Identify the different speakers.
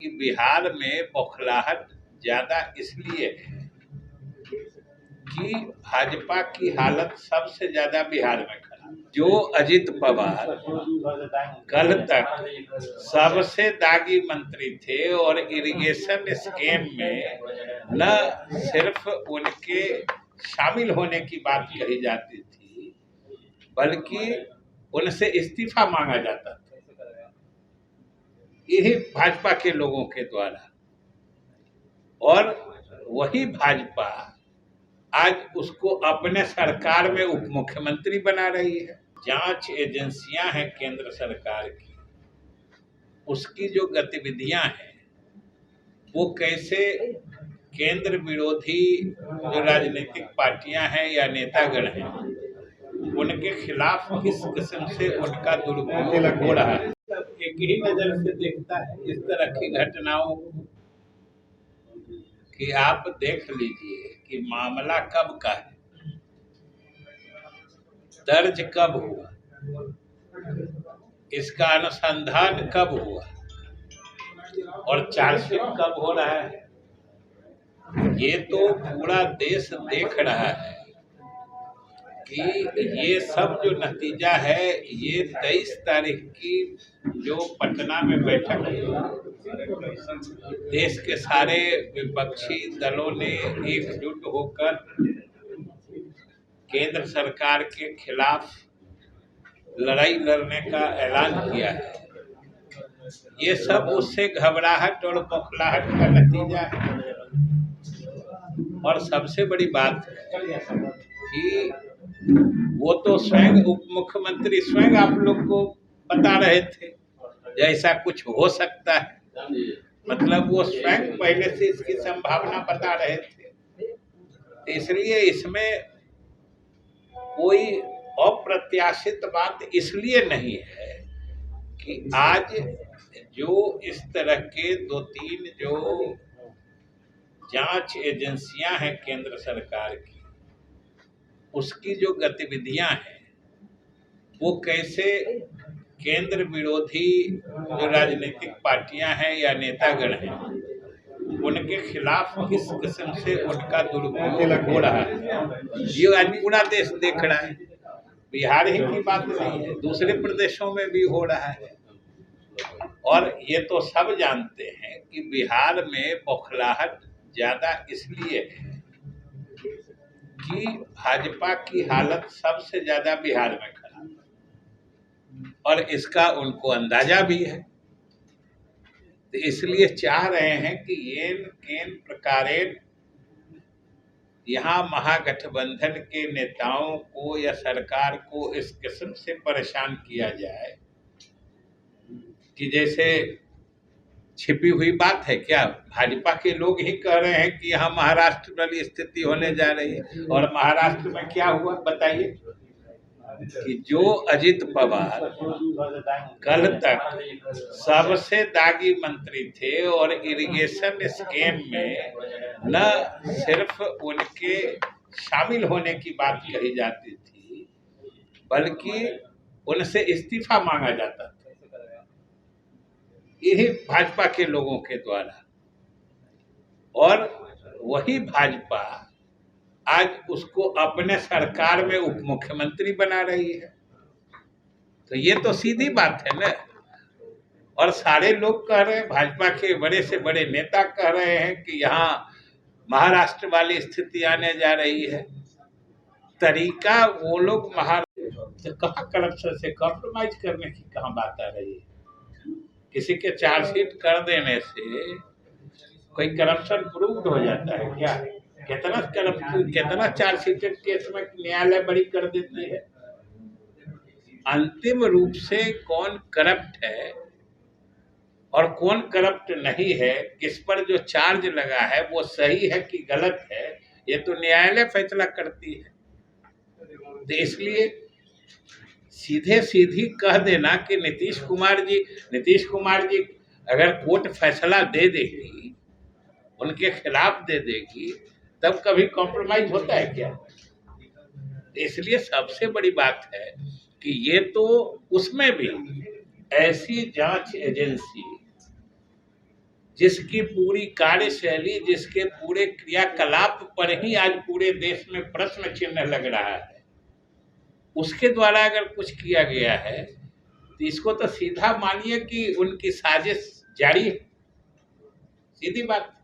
Speaker 1: कि बिहार में बौखलाहट ज्यादा इसलिए है कि भाजपा की हालत सबसे ज्यादा बिहार में खराब। जो अजित पवार कल तक सबसे दागी मंत्री थे और इरिगेशन स्कीम में न सिर्फ उनके शामिल होने की बात कही जाती थी बल्कि उनसे इस्तीफा मांगा जाता था, यही भाजपा के लोगों के द्वारा। और वही भाजपा आज उसको अपने सरकार में उप मुख्यमंत्री बना रही है। जांच एजेंसियां हैं केंद्र सरकार की, उसकी जो गतिविधियां हैं वो कैसे केंद्र विरोधी जो राजनीतिक पार्टियां हैं या नेतागण हैं उनके खिलाफ किस किस्म से उनका दुरुपयोग हो रहा है, एक ही नजर से देखता है इस तरह की घटनाओं को कि आप देख लीजिए कि मामला कब का है, दर्ज कब हुआ, इसका अनुसंधान कब हुआ और चार्जशीट कब हो रहा है। ये तो पूरा देश देख रहा है कि ये सब जो नतीजा है ये 23 तारीख की जो पटना में बैठक हुई, देश के सारे विपक्षी दलों ने एकजुट होकर केंद्र सरकार के खिलाफ लड़ाई लड़ने का ऐलान किया है। ये सब उससे घबराहट और बौखलाहट का नतीजा है। और सबसे बड़ी बात है कि वो तो स्वयं उप मुख्यमंत्री स्वयं आप लोग को बता रहे थे जैसा कुछ हो सकता है, मतलब वो स्वयं पहले से इसकी संभावना बता रहे थे। इसलिए इसमें कोई अप्रत्याशित बात इसलिए नहीं है कि आज जो इस तरह के 2-3 जो जांच एजेंसियां हैं केंद्र सरकार की, उसकी जो गतिविधियां हैं वो कैसे केंद्र विरोधी जो राजनीतिक पार्टियां हैं या नेतागण हैं उनके खिलाफ किस किस्म से उनका दुरुपयोग हो रहा है, ये आज पूरा देश देख रहा है। बिहार ही की बात नहीं है, दूसरे प्रदेशों में भी हो रहा है। और ये तो सब जानते हैं कि बिहार में बौखलाहट ज्यादा इसलिए है कि भाजपा की हालत सबसे ज्यादा बिहार में खराब है और इसका उनको अंदाजा भी है। तो इसलिए चाह रहे हैं कि येन केन प्रकारेण यहाँ महागठबंधन के नेताओं को या सरकार को इस किस्म से परेशान किया जाए कि जैसे छिपी हुई बात है क्या। भाजपा के लोग ही कह रहे हैं कि यहाँ महाराष्ट्र वाली स्थिति होने जा रही है। और महाराष्ट्र में क्या हुआ बताइए कि जो अजित पवार कल तक सबसे दागी मंत्री थे और इरिगेशन स्कीम में न सिर्फ उनके शामिल होने की बात कही जाती थी बल्कि उनसे इस्तीफा मांगा जाता था, यही भाजपा के लोगों के द्वारा। और वही भाजपा आज उसको अपने सरकार में उप मुख्यमंत्री बना रही है। तो ये तो सीधी बात है ना। और सारे लोग कह रहे हैं, भाजपा के बड़े से बड़े नेता कह रहे हैं कि यहाँ महाराष्ट्र वाली स्थिति आने जा रही है। तरीका वो लोग महाराष्ट्र कहाँ करप्शन से कॉम्प्रोमाइज करने की कहाँ बात आ रही है। किसी के चार्जशीट कर देने से कोई करप्शन प्रूव्ड हो जाता है क्या। कितना चार्जशीटेड केस में न्यायालय बरी कर देती है। अंतिम रूप से कौन करप्ट है और कौन करप्ट नहीं है, किस पर जो चार्ज लगा है वो सही है कि गलत है, ये तो न्यायालय फैसला करती है। तो इसलिए सीधे सीधी कह देना कि नीतीश कुमार जी अगर कोर्ट फैसला दे देगी, उनके खिलाफ दे देगी, तब कभी कॉम्प्रोमाइज होता है क्या। इसलिए सबसे बड़ी बात है कि ये तो उसमें भी ऐसी जांच एजेंसी जिसकी पूरी कार्यशैली, जिसके पूरे क्रियाकलाप पर ही आज पूरे देश में प्रश्न चिन्ह लग रहा है, उसके द्वारा अगर कुछ किया गया है तो इसको तो सीधा मानिए कि उनकी साजिश जारी है, सीधी बात।